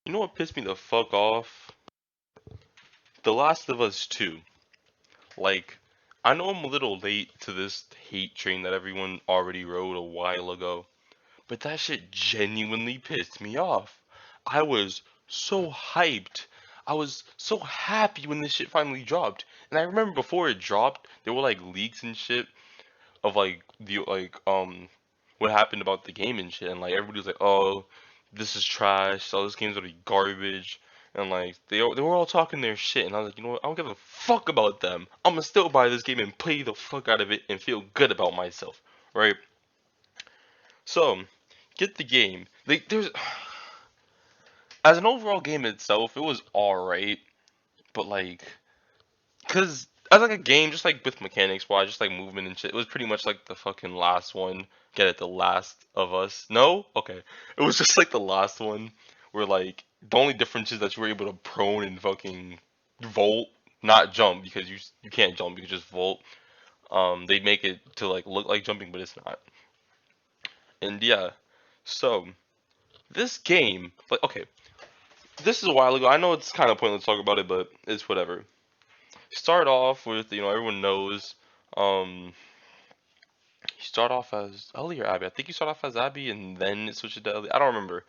You know what pissed me the fuck off? The Last of Us 2. Like, I know I'm a little late to this hate train that everyone already rode a while ago, but that shit genuinely pissed me off. I was so hyped. I was so happy when this shit finally dropped. And I remember before it dropped, there were like leaks and shit of like the what happened about the game and shit, and like everybody was like, "Oh, this is trash. Oh, this game's gonna be garbage." And like they were all talking their shit, and I was like, you know what? I don't give a fuck about them. I'm gonna still buy this game and play the fuck out of it and feel good about myself, right? So, get the game. Like there's as an overall game itself, it was alright, but like cause as like a game, just like with mechanics wise, just like movement and shit, it was pretty much like the fucking last one. Get it, the Last of Us. No, okay, it was just like the last one, where like the only difference is that you were able to prone and fucking vault, not jump because you can't jump, you can just vault. They make it to like look like jumping, but it's not. And yeah, so this game, like okay, this is a while ago. I know it's kind of pointless to talk about it, but it's whatever. Start off with everyone knows. Um, you start off as Ellie or Abby. I think you start off as Abby and then it switches to Ellie. I don't remember,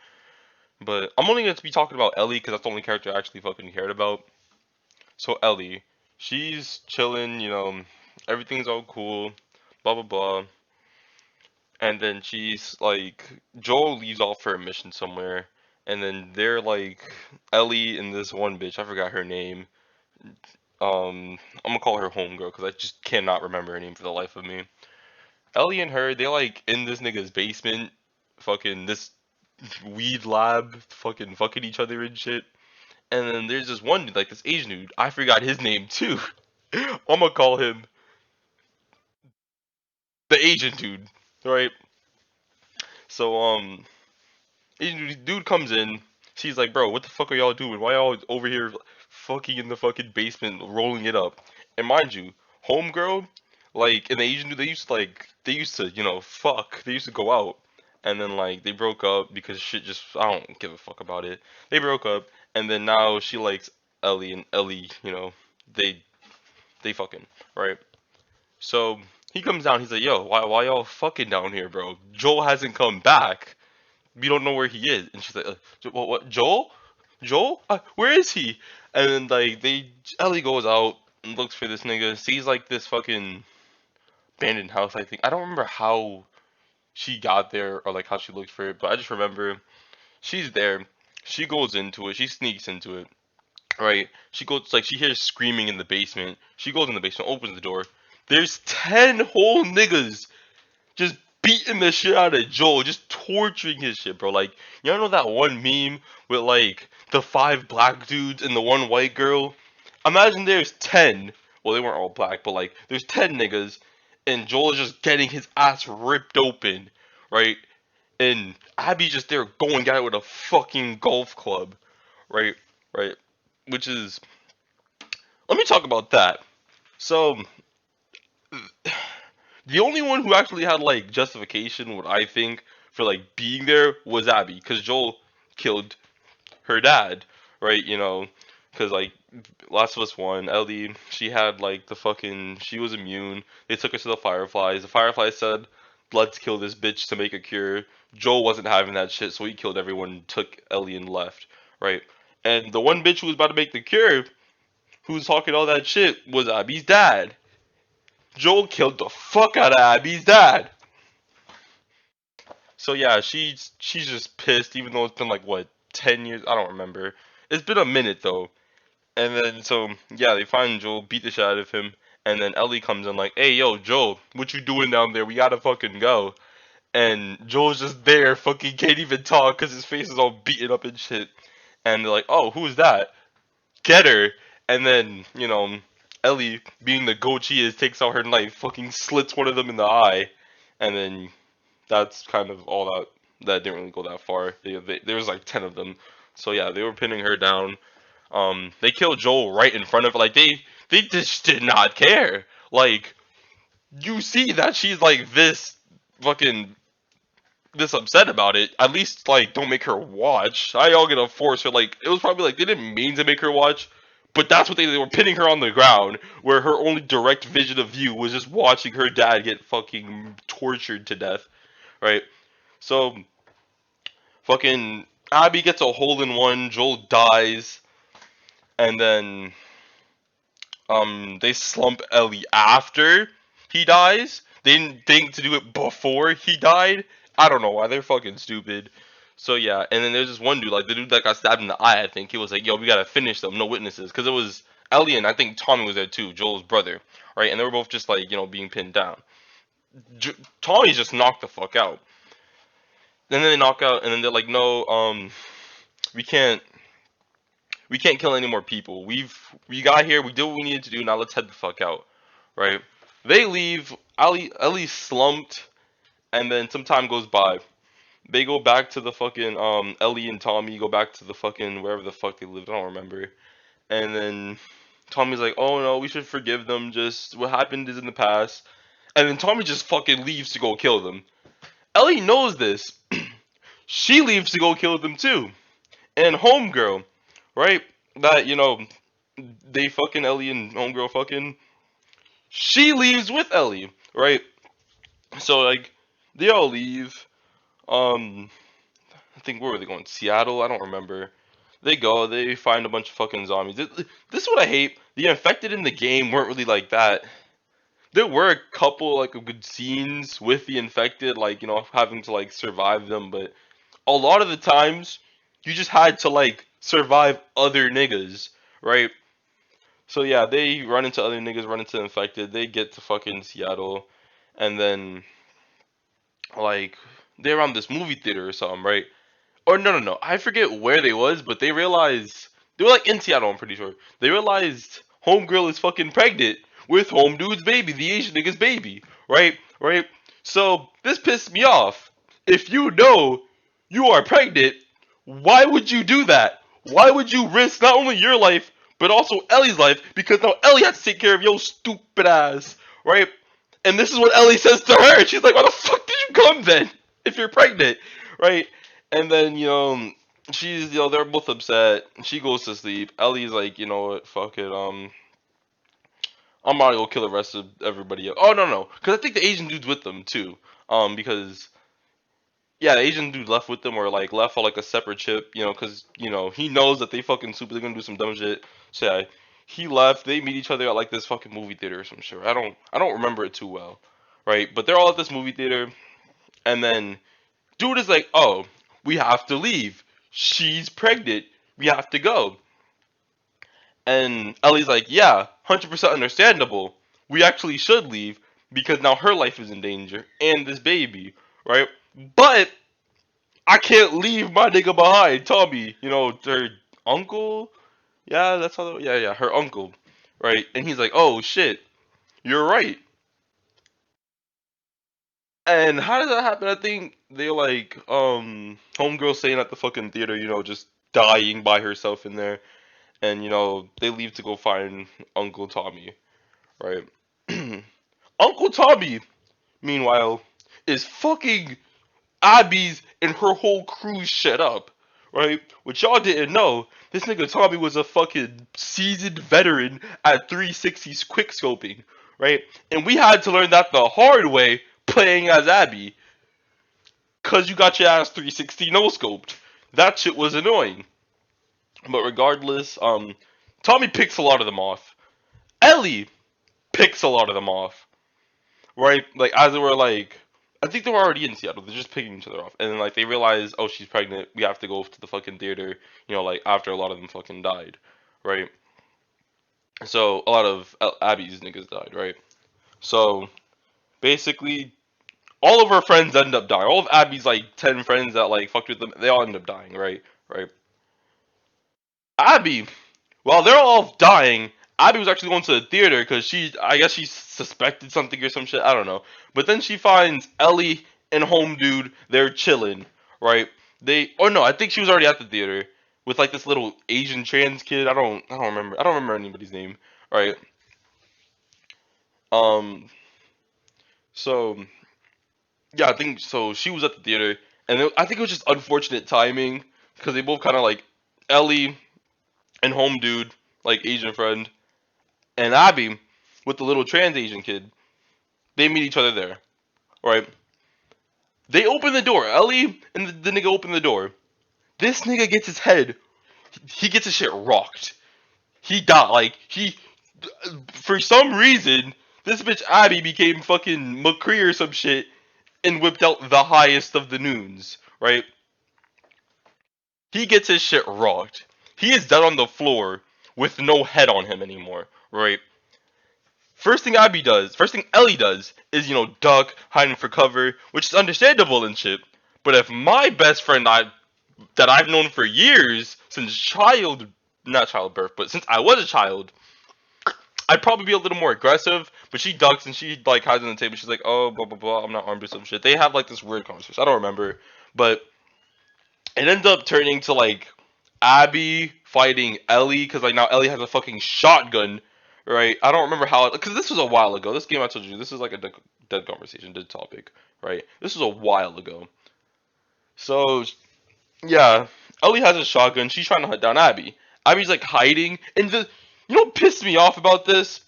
but I'm only going to be talking about Ellie because that's the only character I actually fucking cared about. So Ellie, she's chilling. Everything's all cool. Blah blah blah. And then she's like, Joel leaves off for a mission somewhere, and then they're like, Ellie and this one bitch. I forgot her name. I'm gonna call her homegirl because I just cannot remember her name for the life of me. Ellie and her, they like in this nigga's basement, fucking this weed lab, fucking each other and shit. And then there's this one dude, like this Asian dude. I forgot his name too. I'm gonna call him the Asian dude, right? So Asian dude comes in. She's like, bro, what the fuck are y'all doing? Why y'all over here fucking in the fucking basement, rolling it up? And mind you, homegirl, like, and the Asian dude, they used to, fuck. They used to go out. And then, like, they broke up because shit just, I don't give a fuck about it. They broke up, and then now she likes Ellie, and Ellie, they, they fucking, right? So, he comes down, he's like, yo, why y'all fucking down here, bro? Joel hasn't come back. We don't know where he is. And she's like, what, Joel? Joel? Where is he? And then, like, Ellie goes out and looks for this nigga, sees, like, this fucking abandoned house, I think. I don't remember how she got there or, like, how she looked for it, but I just remember she's there. She goes into it. She sneaks into it, right? She goes, like, she hears screaming in the basement. She goes in the basement, opens the door. There's 10 whole niggas just beating the shit out of Joel, just torturing his shit, bro. Like, you know that one meme with like the 5 black dudes and the one white girl? Imagine there's 10. Well, they weren't all black, but like there's 10 niggas, and Joel is just getting his ass ripped open, right? And Abby's just there going at it with a fucking golf club, right? Right? Which is, let me talk about that. So the only one who actually had like justification, what I think, for like being there was Abby, because Joel killed her dad, right? Because like Last of Us One, Ellie, she had like she was immune. They took her to the Fireflies. The Fireflies said, "Let's kill this bitch to make a cure." Joel wasn't having that shit, so he killed everyone, took Ellie and left, right? And the one bitch who was about to make the cure, who was talking all that shit, was Abby's dad. Joel killed the fuck out of Abby's dad. So yeah, she's just pissed, even though it's been like what 10 years. I don't remember. It's been a minute though. And then so yeah, they find Joel, beat the shit out of him, and then Ellie comes in like, "Hey yo, Joel, what you doing down there? We gotta fucking go." And Joel's just there, fucking can't even talk because his face is all beaten up and shit. And they're like, "Oh, who's that? Get her!" And then Ellie, being the goat she is, takes out her knife, fucking slits one of them in the eye, and then that's kind of all that didn't really go that far. There was like 10 of them, so yeah, they were pinning her down. They killed Joel right in front of her. Like they just did not care. Like you see that she's like this fucking this upset about it, at least like don't make her watch. I all gonna force her. Like it was probably like they didn't mean to make her watch, but that's what they were pinning her on the ground, where her only direct vision of view was just watching her dad get fucking tortured to death, right? So fucking Abby gets a hole in one, Joel dies, and then they slump Ellie after he dies. They didn't think to do it before he died. I don't know why, they're fucking stupid. So yeah, and then there's this one dude, like the dude that got stabbed in the eye. I think he was like, "Yo, we gotta finish them, no witnesses," because it was Ellie and I think Tommy was there too, Joel's brother, right? And they were both just like being pinned down. Tommy just knocked the fuck out. And then they knock out, and then they're like, "No, we can't, we can't kill any more people. We got here, we did what we needed to do. Now let's head the fuck out." Right? They leave. Ellie slumped, and then some time goes by. They go back to the fucking Ellie and Tommy go back to the fucking wherever the fuck they lived. I don't remember. And then Tommy's like, "Oh no, we should forgive them. Just what happened is in the past." And then Tommy just fucking leaves to go kill them. Ellie knows this. She leaves to go kill them too. And Homegirl, right? That they fucking Ellie and Homegirl fucking. She leaves with Ellie, right? So like they all leave. Um, I think where were they going? Seattle? I don't remember. They go. They find a bunch of fucking zombies. This is what I hate. The infected in the game weren't really like that. There were a couple like of good scenes with the infected, like having to like survive them, but a lot of the times you just had to like survive other niggas, right? So yeah, they run into other niggas, run into infected. They get to fucking Seattle, and then like they're around this movie theater or something, right? Or no, I forget where they was, but they realized they were like in Seattle. I'm pretty sure they realized homegirl is fucking pregnant with home dude's baby, the Asian nigga's baby, right? Right. So this pissed me off. If you know you are pregnant, why would you do that? Why would you risk not only your life but also Ellie's life? Because now Ellie has to take care of your stupid ass, right? And this is what Ellie says to her. She's like, "Why the fuck did you come then? If you're pregnant, right?" And then she's they're both upset. She goes to sleep. Ellie's like, "You know what? Fuck it. I'm gonna go kill the rest of everybody else." Oh no, because I think the Asian dude's with them too. Because yeah, the Asian dude left with them or like left on like a separate ship. Because he knows that they fucking super. They're gonna do some dumb shit. So yeah, he left. They meet each other at like this fucking movie theater or some shit. I don't remember it too well, right? But they're all at this movie theater, and then dude is like, "Oh, we have to leave. She's pregnant. We have to go." And Ellie's like, "Yeah, 100% understandable. We actually should leave because now her life is in danger and this baby, right? But I can't leave my nigga behind, Tommy. Her uncle. Yeah, that's how. Yeah, her uncle, right?" And he's like, "Oh shit, you're right." And how does that happen? I think they like homegirl staying at the fucking theater, just dying by herself in there, and they leave to go find Uncle Tommy, right? Uncle Tommy, meanwhile, is fucking Abby's and her whole crew shit up, right? What y'all didn't know, this nigga Tommy was a fucking seasoned veteran at 360's quickscoping, right? And we had to learn that the hard way playing as Abby, cause you got your ass 360 no scoped. That shit was annoying. But regardless, Tommy picks a lot of them off. Ellie picks a lot of them off, right? Like as they were like, I think they were already in Seattle. They're just picking each other off, and then like they realize, oh, she's pregnant. We have to go to the fucking theater. Like after a lot of them fucking died, right? So a lot of Abby's niggas died, right? So basically, all of her friends end up dying. All of Abby's like 10 friends that like fucked with them, they all end up dying, right? Right. Abby, while they're all dying, Abby was actually going to the theater because I guess she suspected something or some shit. I don't know. But then she finds Ellie and Home Dude. They're chilling, right? Oh no, I think she was already at the theater with like this little Asian trans kid. I don't remember. I don't remember anybody's name, right? Um. So Yeah, I think so. She was at the theater, and I think it was just unfortunate timing because they both kind of like Ellie and home dude, like Asian friend, and Abby with the little trans Asian kid. They meet each other there, right? They open the door. Ellie and the nigga open the door. This nigga gets his head. He gets his shit rocked. He died. Like for some reason, this bitch Abby became fucking McCree or some shit and whipped out the highest of the noons, right? He gets his shit rocked. He is dead on the floor with no head on him anymore, right? First thing Ellie does is, duck, hiding for cover, which is understandable and shit. But if my best friend that I've known for years, since not childbirth, but since I was a child, I'd probably be a little more aggressive. But she ducks and she like hides on the table. She's like, oh, blah blah blah, I'm not armed or some shit. They have like this weird conversation. I don't remember, but it ends up turning to like Abby fighting Ellie because like now Ellie has a fucking shotgun, right? I don't remember how because this was a while ago. This game I told you this is like a dead conversation, dead topic, right? This was a while ago. So yeah, Ellie has a shotgun. She's trying to hunt down Abby. Abby's like hiding, and what pissed me off about this?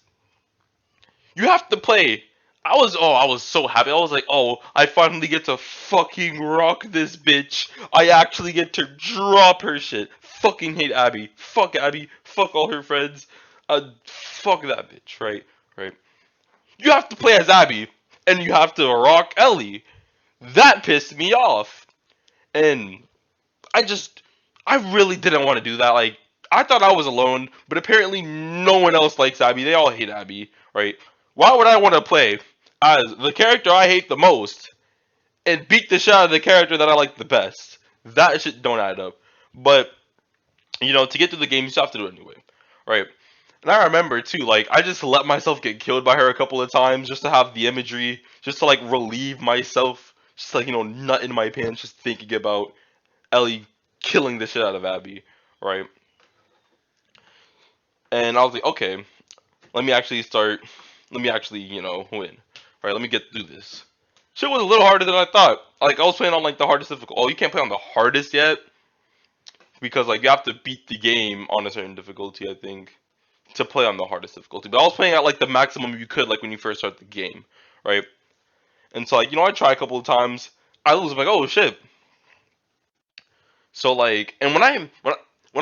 You have to play. I was so happy. I was like, oh, I finally get to fucking rock this bitch. I actually get to drop her shit. Fucking hate Abby. Fuck Abby. Fuck all her friends. Fuck that bitch. Right, right. You have to play as Abby, and you have to rock Ellie. That pissed me off, and I just, I really didn't want to do that. Like, I thought I was alone, but apparently no one else likes Abby. They all hate Abby, right? Why would I want to play as the character I hate the most and beat the shit out of the character that I like the best? That shit don't add up. But, to get through the game, you still have to do it anyway, right? And I remember too, like, I just let myself get killed by her a couple of times just to have the imagery, just to like relieve myself, just like, nut in my pants, just thinking about Ellie killing the shit out of Abby, right? And I was like, okay, let me actually start. Let me actually, win. Right? Let me get through this. Shit was a little harder than I thought. Like I was playing on like the hardest difficult. Oh, you can't play on the hardest yet because like you have to beat the game on a certain difficulty. I think to play on the hardest difficulty. But I was playing at like the maximum you could, like when you first start the game, right? And so like I try a couple of times. I lose. I'm like, oh shit. So like, and when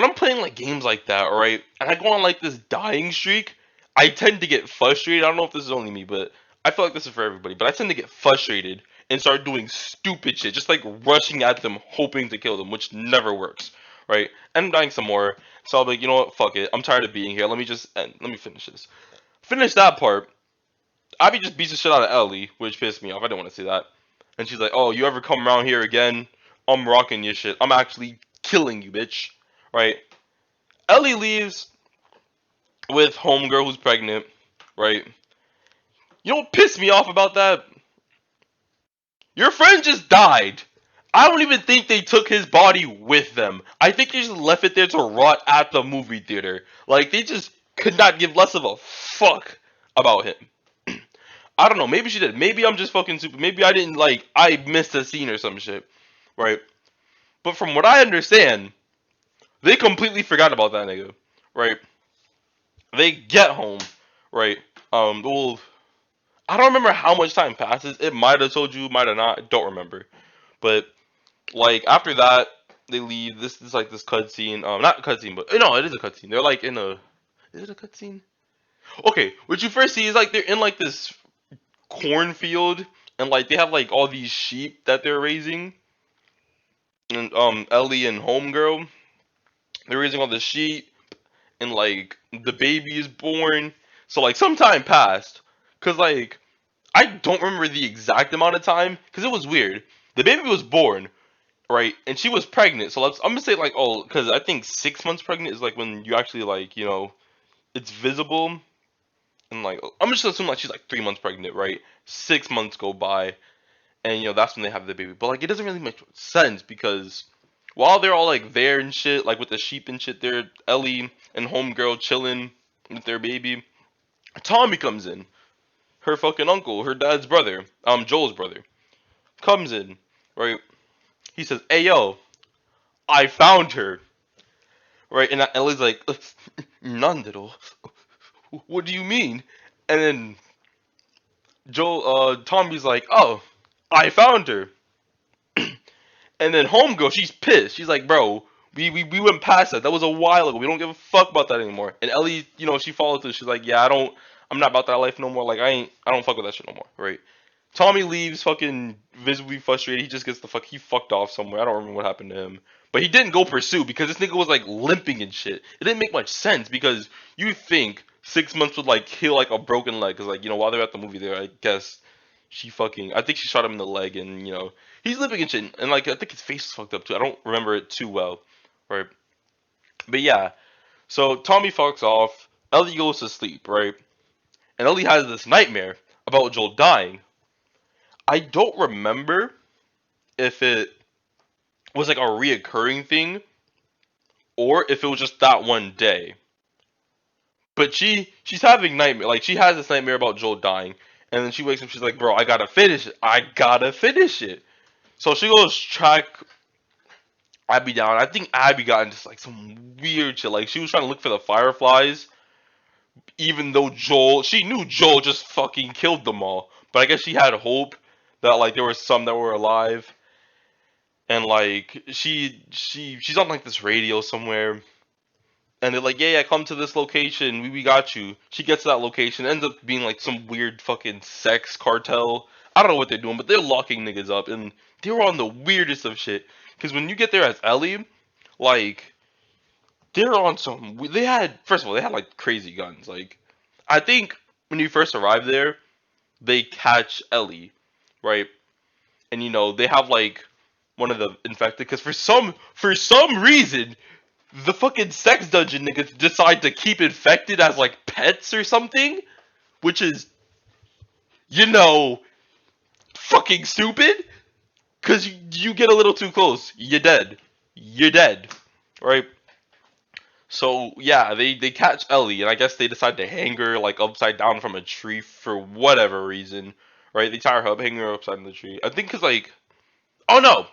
I'm playing like games like that, right, and I go on like this dying streak, I tend to get frustrated. I don't know if this is only me, but I feel like this is for everybody. But I tend to get frustrated and start doing stupid shit, just like rushing at them, hoping to kill them, which never works, right? And I'm dying some more, so I'll be like, you know what, fuck it, I'm tired of being here. Let me just end. Let me finish this. Finish that part. Abby just beats the shit out of Ellie, which pissed me off. I didn't want to see that. And she's like, "Oh, you ever come around here again? I'm rocking your shit. I'm actually killing you, bitch." Right? Ellie leaves with homegirl who's pregnant. Right? You know what pissed me off about that? Your friend just died. I don't even think they took his body with them. I think they just left it there to rot at the movie theater. Like they just could not give less of a fuck about him. I don't know. Maybe she did. Maybe I'm just fucking stupid. Maybe I didn't like. I missed a scene or some shit, right? But from what I understand, they completely forgot about that nigga, right? They get home, right? Well, I don't remember how much time passes. It might have told you, might have not. I don't remember. But like after that, they leave. This is like this cutscene. Not a cutscene, but no, it is a cutscene. They're like in a. Is it a cutscene? Okay, what you first see is like they're in like this cornfield, and like they have like all these sheep that they're raising, and Ellie and homegirl, they're raising all the sheep, and like the baby is born. So like some time passed, cause like I don't remember the exact amount of time, cause it was weird. The baby was born, right, and she was pregnant. So I'm gonna say like, oh, cause I think 6 months pregnant is like when you actually like it's visible. And like I'm just assuming like she's like 3 months pregnant, right? 6 months go by, and that's when they have the baby. But like it doesn't really make sense because while they're all like there and shit, like with the sheep and shit, there Ellie and homegirl chilling with their baby. Tommy comes in, her fucking uncle, her dad's brother, Joel's brother. comes in, right? He says, "Hey yo, I found her." Right? And Ellie's like, "Nandero, what do you mean?" And then Tommy's like, "Oh, I found her." And then Homegirl, she's pissed. She's like, "Bro, we went past that. That was a while ago. We don't give a fuck about that anymore." And Ellie, she followed through. She's like, "Yeah, I'm not about that life no more. Like, I don't fuck with that shit no more." Right? Tommy leaves, fucking visibly frustrated. He just gets he fucked off somewhere. I don't remember what happened to him. But he didn't go pursue because this nigga was like limping and shit. It didn't make much sense because you think 6 months would like heal like a broken leg. Because like, while they're at the movie there, I guess I think she shot him in the leg and, he's limping and shit. And like, I think his face is fucked up too. I don't remember it too well. Right? But yeah. So Tommy fucks off. Ellie goes to sleep, right? And Ellie has this nightmare about Joel dying. I don't remember if it was like a reoccurring thing or if it was just that one day. But she's having nightmare, like she has this nightmare about Joel dying, and then she wakes up. She's like, "Bro, I gotta finish it. I gotta finish it." So she goes track Abby down. I think Abby got into like some weird shit. Like she was trying to look for the fireflies, even though she knew Joel just fucking killed them all. But I guess she had hope that like there were some that were alive. And like she's on like this radio somewhere, and they're like, yeah, come to this location, we got you. She gets to that location, ends up being like some weird fucking sex cartel. I don't know what they're doing, but they're locking niggas up, and they were on the weirdest of shit. Because when you get there as Ellie, like they're on some. They had first of all they had like crazy guns. Like I think when you first arrive there, they catch Ellie, right? And they have like one of the infected because for some reason the fucking sex dungeon niggas decide to keep infected as like pets or something, which is fucking stupid. Cause you get a little too close, you're dead, right? So yeah, they catch Ellie, and I guess they decide to hang her like upside down from a tree for whatever reason, right? They tie her up, hang her upside in the tree. I think cause like, oh no,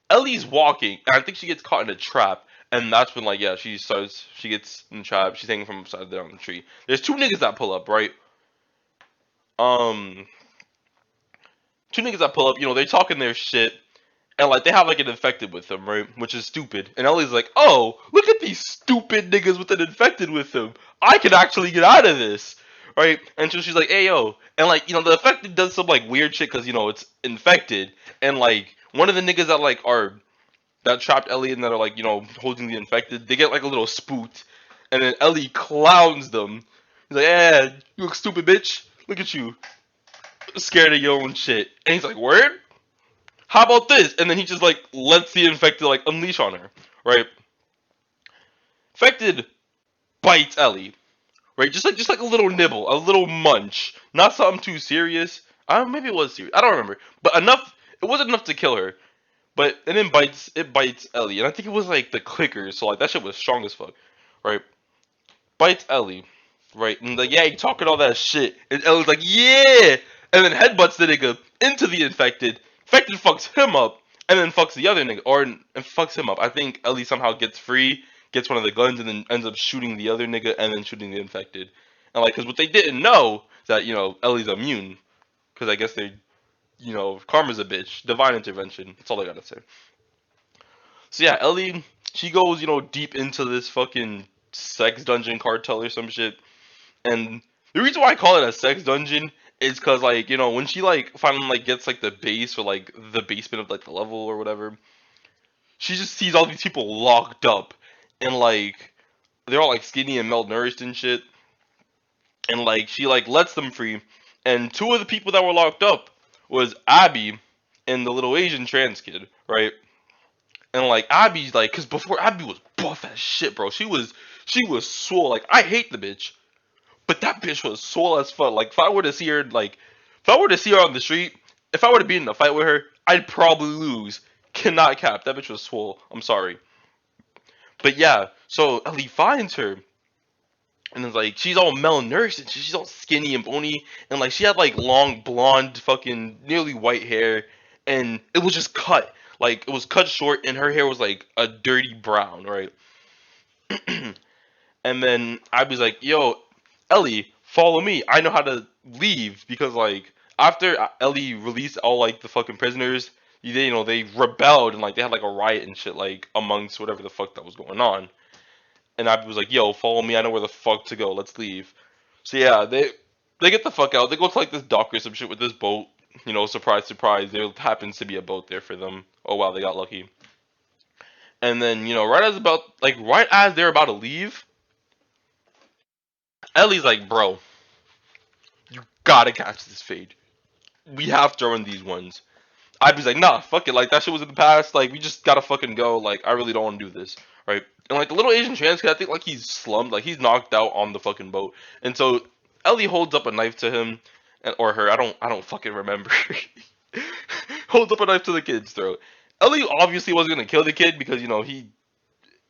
Ellie's walking, and I think she gets caught in a trap, and that's when like yeah, she gets in the trap, she's hanging from upside down the tree. There's two niggas that pull up, right? Um, two niggas that pull up, they talking their shit, and like they have like an infected with them, right? Which is stupid. And Ellie's like, oh, look at these stupid niggas with an infected with them. I can actually get out of this, right? And so she's like, hey yo, and like the infected does some like weird shit because it's infected, and like one of the niggas that like are that trapped Ellie and that are like, holding the infected, they get like a little spooked. And then Ellie clowns them. He's like, yeah, you look stupid, bitch. Look at you. Scared of your own shit. And he's like, word? How about this? And then he just like lets the infected like unleash on her. Right? Infected bites Ellie. Right? Just like a little nibble, a little munch. Not something too serious. Maybe it was serious. I don't remember. But enough it wasn't enough to kill her. But and then bites Ellie, and I think it was like the clicker, so like that shit was strong as fuck, right? Bites Ellie, right? And like yeah, you talking all that shit, and Ellie's like yeah, and then headbutts the nigga into the infected. Infected fucks him up, and then fucks the other nigga, and fucks him up. I think Ellie somehow gets free, gets one of the guns, and then ends up shooting the other nigga, and then shooting the infected. And like, cause what they didn't know is that Ellie's immune, cause I guess they karma's a bitch. Divine intervention. That's all I gotta say. So yeah, Ellie, she goes, deep into this fucking sex dungeon cartel or some shit. And the reason why I call it a sex dungeon is because like, when she like finally like gets like the base for like the basement of like the level or whatever, she just sees all these people locked up and like they're all like skinny and malnourished and shit. And like she like lets them free. And two of the people that were locked up was Abby and the little Asian trans kid, right? And like Abby's like, cause before Abby was buff as shit, bro. She was swole. Like I hate the bitch, but that bitch was swole as fuck. Like if I were to see her, on the street, if I were to be in a fight with her, I'd probably lose. Cannot cap. That bitch was swole. I'm sorry, but yeah. So Ellie finds her, and it's like she's all malnourished and she's all skinny and bony, and like she had like long blonde, fucking nearly white hair, and it was just cut. Like it was cut short, and her hair was like a dirty brown, right? And then I was like, "Yo, Ellie, follow me. I know how to leave because like after Ellie released all like the fucking prisoners, they rebelled and like they had like a riot and shit like amongst whatever the fuck that was going on." And I was like, "Yo, follow me. I know where the fuck to go. Let's leave." So yeah, they get the fuck out. They go to like this dock or some shit with this boat. Surprise, surprise. There happens to be a boat there for them. Oh wow, they got lucky. And then right as they're about to leave, Ellie's like, "Bro, you gotta catch this fade. We have to run these ones." I'd be like, "Nah, fuck it. Like that shit was in the past. Like we just gotta fucking go. Like I really don't want to do this, right?" And like the little Asian trans kid, I think like he's slummed, like he's knocked out on the fucking boat, and so Ellie holds up a knife to him, or her. I don't fucking remember. Holds up a knife to the kid's throat. Ellie obviously wasn't gonna kill the kid because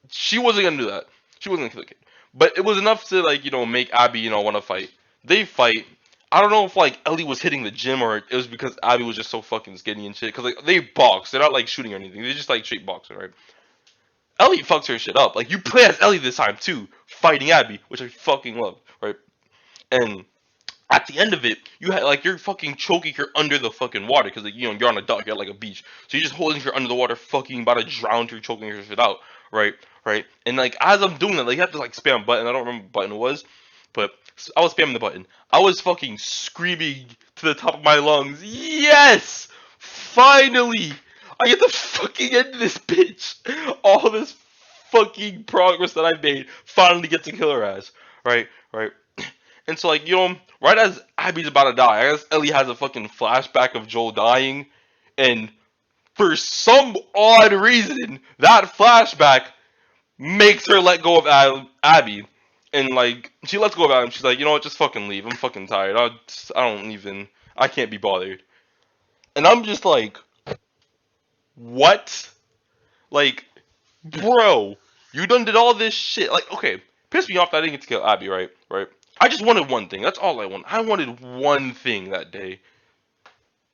she wasn't gonna do that. She wasn't gonna kill the kid. But it was enough to like make Abby want to fight. They fight. I don't know if like Ellie was hitting the gym or it was because Abby was just so fucking skinny and shit. Cause like they box. They're not like shooting or anything. They just like straight boxing, right? Ellie fucks her shit up. Like you play as Ellie this time too, fighting Abby, which I fucking love, right? And at the end of it, you're fucking choking her under the fucking water because like you're on a dock, you're at like a beach, so you're just holding her under the water, fucking about to drown her, choking her shit out, right, right. And like as I'm doing that, like you have to like spam a button. I don't remember what button it was, but I was spamming the button. I was fucking screaming to the top of my lungs, "Yes, finally, I get to fucking end this bitch! All this fucking progress that I've made, finally get to kill her ass, right, right." And so, like, right as Abby's about to die, I guess Ellie has a fucking flashback of Joel dying, and for some odd reason, that flashback makes her let go of Abby. And, like, she lets go of Abby, and she's like, "You know what, just fucking leave. I'm fucking tired. I can't be bothered." And I'm just like, what? Like, bro, you done did all this shit. Like, okay, pissed me off that I didn't get to kill Abby, right? Right? I just wanted one thing. That's all I want. I wanted one thing that day.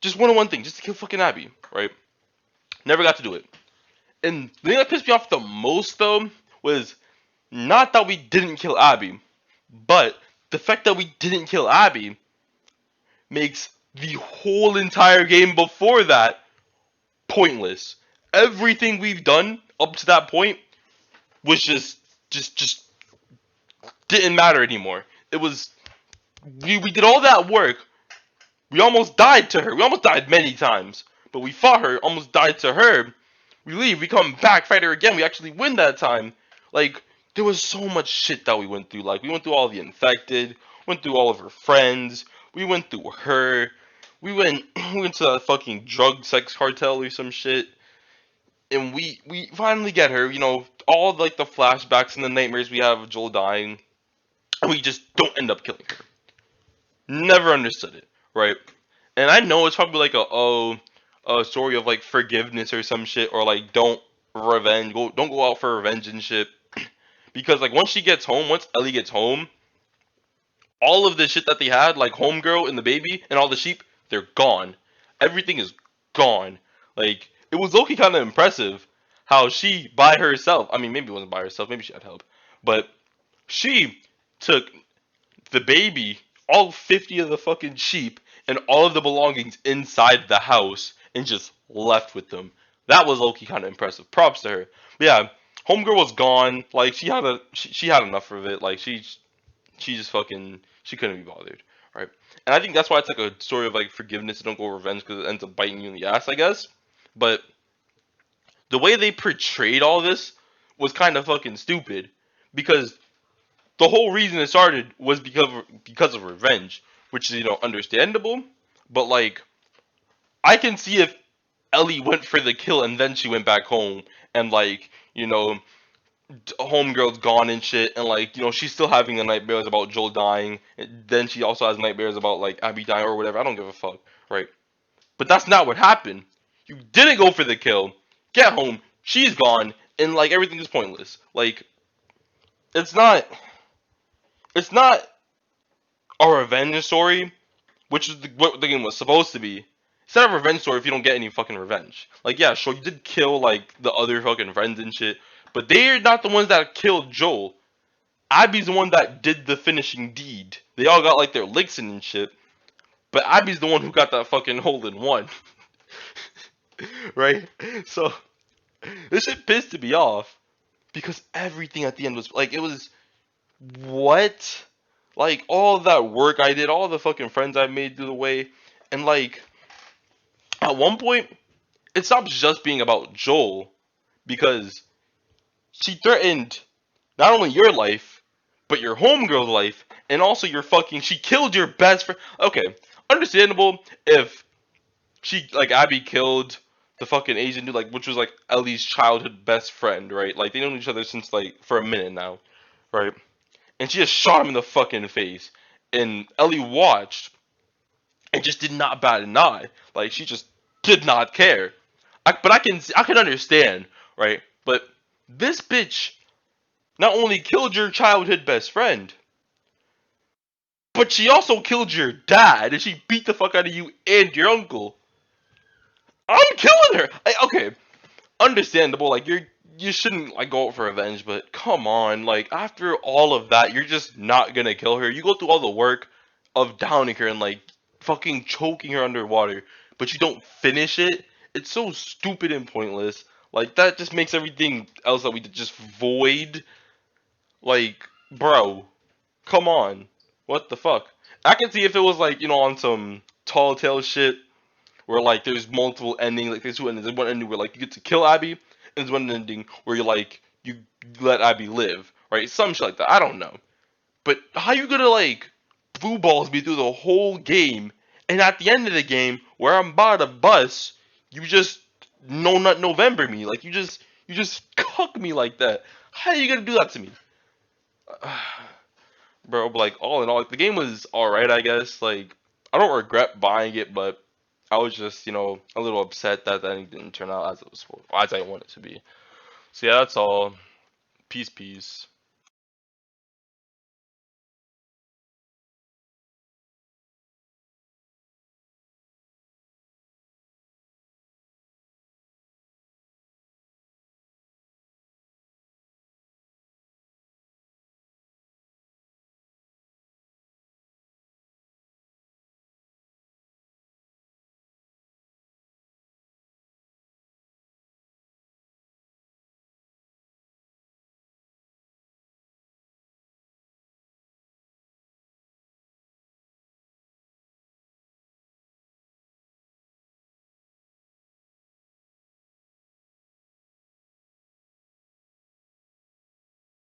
Just wanted one thing, just to kill fucking Abby, right? Never got to do it. And the thing that pissed me off the most, though, was not that we didn't kill Abby, but the fact that we didn't kill Abby makes the whole entire game before that pointless. Everything we've done up to that point was just didn't matter anymore. It was we did all that work. We almost died to her. We almost died many times, but we fought her. Almost died to her. We leave. We come back, fight her again. We actually win that time. Like there was so much shit that we went through. Like we went through all the infected. Went through all of her friends. We went through her. We went we went to that fucking drug sex cartel or some shit. And we finally get her. All like the flashbacks and the nightmares we have of Joel dying. And we just don't end up killing her. Never understood it, right? And I know it's probably like a story of like forgiveness or some shit, or like don't go out for revenge and shit. Because like once Ellie gets home, all of the shit that they had, like homegirl and the baby and all the sheep, they're gone. Everything is gone. Like it was low-key kind of impressive how she by herself. I mean, maybe it wasn't by herself. Maybe she had help, but she took the baby, all 50 of the fucking sheep, and all of the belongings inside the house and just left with them. That was low-key kind of impressive. Props to her. But yeah, homegirl was gone. Like she had enough of it. Like she just fucking she couldn't be bothered, right? And I think that's why it's like a story of like forgiveness and don't go revenge because it ends up biting you in the ass, I guess. But the way they portrayed all this was kind of fucking stupid because the whole reason it started was because of revenge, which is understandable. But like, I can see if Ellie went for the kill and then she went back home and like homegirl's gone and shit, and like she's still having the nightmares about Joel dying. And then she also has nightmares about like Abby dying or whatever. I don't give a fuck, right? But that's not what happened. You didn't go for the kill. Get home. She's gone, and like everything is pointless. Like it's not. It's not a revenge story, which is what the game was supposed to be. It's not a revenge story if you don't get any fucking revenge. Like, yeah, sure, you did kill, like, the other fucking friends and shit, but they're not the ones that killed Joel. Abby's the one that did the finishing deed. They all got, like, their licks in and shit, but Abby's the one who got that fucking hole in one. Right? So, this shit pissed me off, because everything at the end was, like, it was, what? Like, all that work I did, all the fucking friends I made through the way, and, like, at one point, it stops just being about Joel because she threatened not only your life, but your homegirl's life, and also your fucking. She killed your best friend. Okay, understandable if she, like, Abby killed the fucking Asian dude, like, which was, like, Ellie's childhood best friend, right? Like, they known each other since, like, for a minute now, right? And she just shot him in the fucking face. And Ellie watched and just did not bat an eye. Like, she just did not care. But I can understand, right? But this bitch not only killed your childhood best friend, but she also killed your dad, and she beat the fuck out of you and your uncle. I'm killing her. Okay, understandable. Like, you shouldn't, like, go out for revenge, but come on. Like, after all of that, you're just not gonna kill her. You go through all the work of downing her and, like, fucking choking her underwater, but you don't finish it. It's so stupid and pointless. Like, that just makes everything else that we did just void. Like, bro, come on. What the fuck? I can see if it was, like, on some tall tale shit where, like, there's multiple endings, like there's two endings. There's one ending where, like, you get to kill Abby, and there's one ending where you're like, you let Abby live, right? Some shit like that. I don't know. But how you gonna, like, blue balls me through the whole game, and at the end of the game, where I'm about to bust, you just no nut November me, like, you just cuck me like that. How are you gonna do that to me? Bro, like, all in all, like, the game was alright, I guess. Like, I don't regret buying it, but I was just, a little upset that the ending didn't turn out as I wanted it to be. So yeah, that's all. Peace, peace.